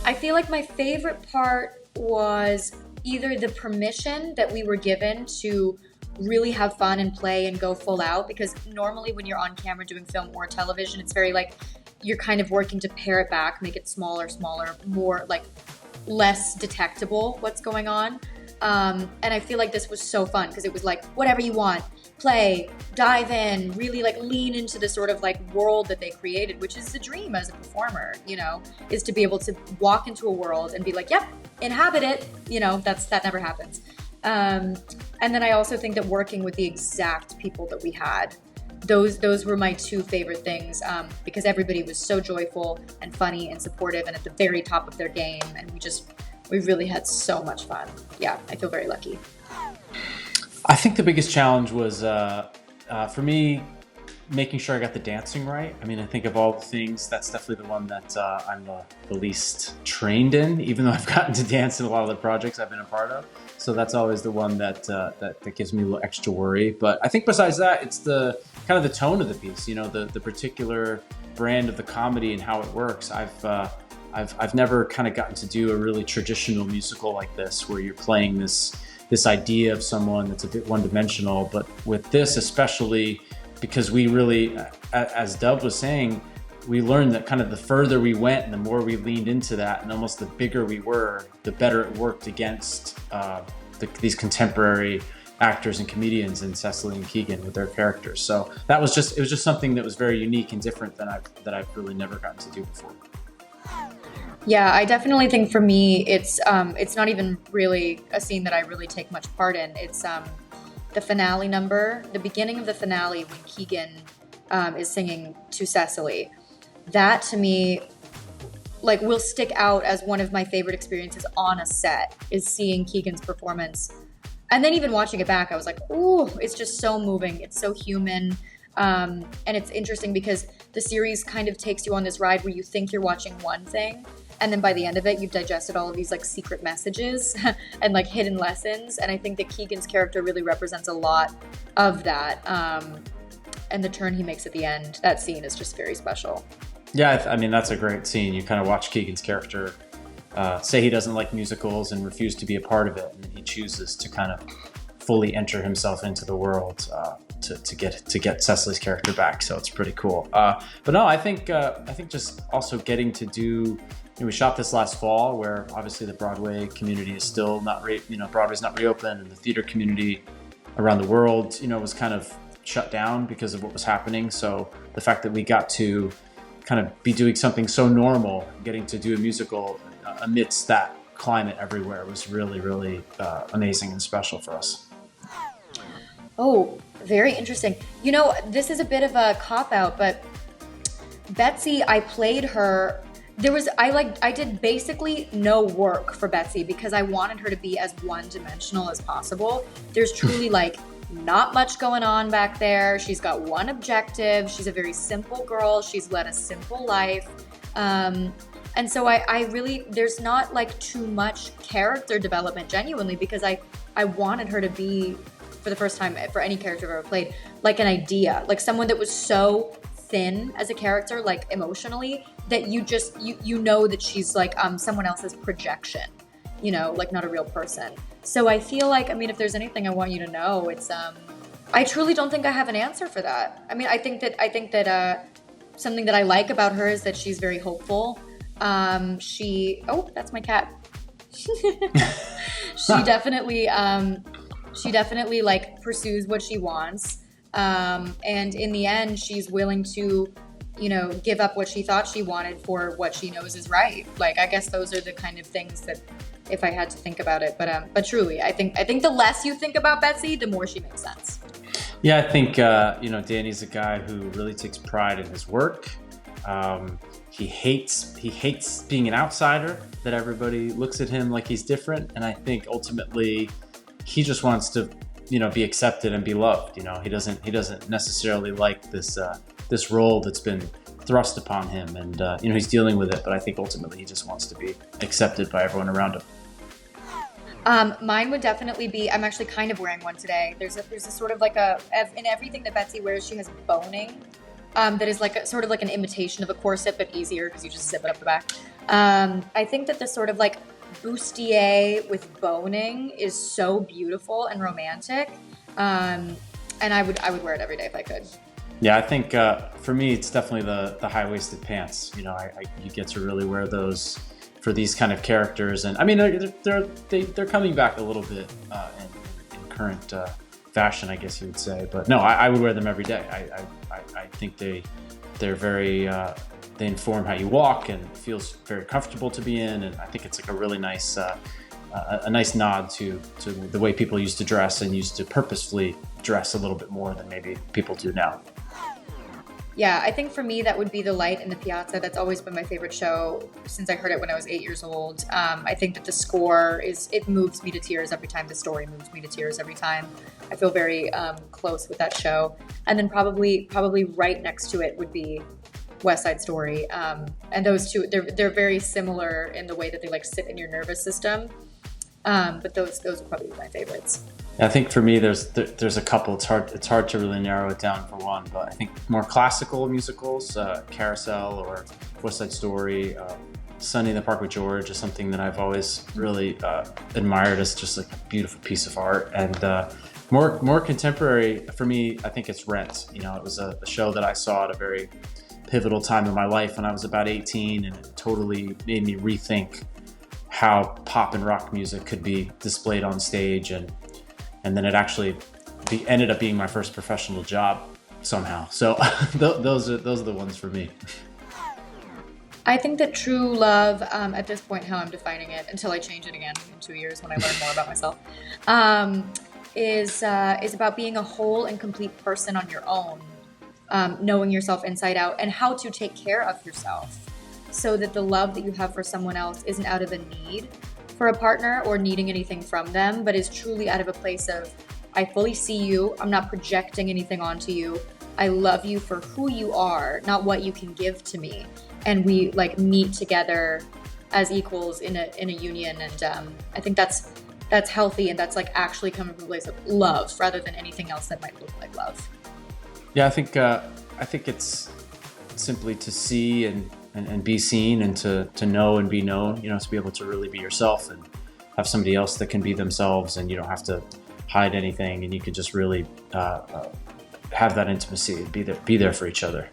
I feel like my favorite part was either the permission that we were given to really have fun and play and go full out, because normally when you're on camera doing film or television, it's very like you're kind of working to pare it back, make it smaller, more like less detectable what's going on. And I feel like this was so fun because it was like whatever you want, play, dive in, really like lean into the sort of like world that they created, which is the dream as a performer, you know, is to be able to walk into a world and be like, yep, inhabit it. You know, that never happens. And then I also think that working with the exact people that we had, those were my two favorite things, because everybody was so joyful and funny and supportive and at the very top of their game. And we really had so much fun. Yeah, I feel very lucky. I think the biggest challenge was, for me, making sure I got the dancing right. I mean, I think of all the things, that's definitely the one that I'm the least trained in, even though I've gotten to dance in a lot of the projects I've been a part of. So that's always the one that gives me a little extra worry. But I think besides that, it's the kind of the tone of the piece, you know, the particular brand of the comedy and how it works. I've never kind of gotten to do a really traditional musical like this, where you're playing this idea of someone that's a bit one-dimensional. But with this, especially because we really, as Dub was saying, we learned that kind of the further we went and the more we leaned into that, and almost the bigger we were, the better it worked against these contemporary actors and comedians in Cecily and Keegan with their characters. So it was just something that was very unique and different that I've really never gotten to do before. Yeah, I definitely think for me, it's not even really a scene that I really take much part in. It's the finale number, the beginning of the finale when Keegan is singing to Cecily. That to me, like, will stick out as one of my favorite experiences on a set, is seeing Keegan's performance. And then even watching it back, I was like, ooh, it's just so moving. It's so human. And it's interesting because the series kind of takes you on this ride where you think you're watching one thing, and then by the end of it, you've digested all of these like secret messages and like hidden lessons. And I think that Keegan's character really represents a lot of that. And the turn he makes at the end, that scene is just very special. Yeah, I mean, that's a great scene. You kind of watch Keegan's character say he doesn't like musicals and refuse to be a part of it. And he chooses to kind of fully enter himself into the world to get Cecily's character back. So it's pretty cool. But no, I think just also getting to do, we shot this last fall, where obviously the Broadway community is still not, Broadway's not reopened, and the theater community around the world, was kind of shut down because of what was happening. So the fact that we got to kind of be doing something so normal, getting to do a musical amidst that climate everywhere, was really, really amazing and special for us. Oh, very interesting. This is a bit of a cop-out, but Betsy, I played her. I did basically no work for Betsy because I wanted her to be as one-dimensional as possible. There's truly like not much going on back there. She's got one objective. She's a very simple girl. She's led a simple life. And so I really, there's not like too much character development genuinely, because I wanted her to be, for the first time for any character I've ever played, like an idea, like someone that was so thin as a character, like emotionally, that you know that she's like someone else's projection, like not a real person. So I feel like, if there's anything I want you to know, it's I truly don't think I have an answer for that. I think that something that I like about her is that she's very hopeful. Oh, that's my cat. She definitely like pursues what she wants. And in the end, she's willing to, give up what she thought she wanted for what she knows is right. Like, I guess those are the kind of things that, if I had to think about it, but truly, I think the less you think about Betsy, the more she makes sense. Yeah, I think, Danny's a guy who really takes pride in his work. He hates being an outsider, that everybody looks at him like he's different. And I think ultimately he just wants to, be accepted and be loved. He doesn't necessarily like this role that's been thrust upon him, and he's dealing with it. But I think ultimately he just wants to be accepted by everyone around him. Mine would definitely be, I'm actually kind of wearing one today. There's a sort of like in everything that Betsy wears, she has boning that is like sort of like an imitation of a corset, but easier because you just zip it up the back. I think that this sort of like bustier with boning is so beautiful and romantic, and I would wear it every day if I could. Yeah, I think for me, it's definitely the high-waisted pants. You know, you get to really wear those for these kind of characters, and I mean, they're coming back a little bit in current fashion, I guess you would say. But no, I would wear them every day. I think they're very they inform how you walk, and it feels very comfortable to be in, and I think it's like a really nice a nice nod to the way people used to dress and used to purposefully dress a little bit more than maybe people do now. Yeah, I think for me that would be The Light in the Piazza. That's always been my favorite show since I heard it when I was 8 years old. I think that the score it moves me to tears every time. The story moves me to tears every time. I feel very close with that show. And then probably right next to it would be West Side Story. And those two, they're very similar in the way that they like sit in your nervous system. But those would probably be my favorites. I think for me, there's a couple. It's hard to really narrow it down for one, but I think more classical musicals, Carousel or West Side Story, Sunday in the Park with George is something that I've always really admired as just like a beautiful piece of art. And more contemporary for me, I think it's Rent. You know, it was a show that I saw at a very pivotal time in my life when I was about 18, and it totally made me rethink how pop and rock music could be displayed on stage, and then it actually ended up being my first professional job somehow. So those are the ones for me. I think that true love, at this point, how I'm defining it, until I change it again in 2 years when I learn more about myself, is about being a whole and complete person on your own, knowing yourself inside out, and how to take care of yourself, so that the love that you have for someone else isn't out of a need for a partner or needing anything from them, but is truly out of a place of, I fully see you, I'm not projecting anything onto you, I love you for who you are, not what you can give to me, and we like meet together as equals in a union. And I think that's healthy, and that's like actually coming from a place of love rather than anything else that might look like love. Yeah, I think it's simply to see and be seen, and to know and be known, you know, to be able to really be yourself and have somebody else that can be themselves, and you don't have to hide anything, and you can just really have that intimacy and be there for each other.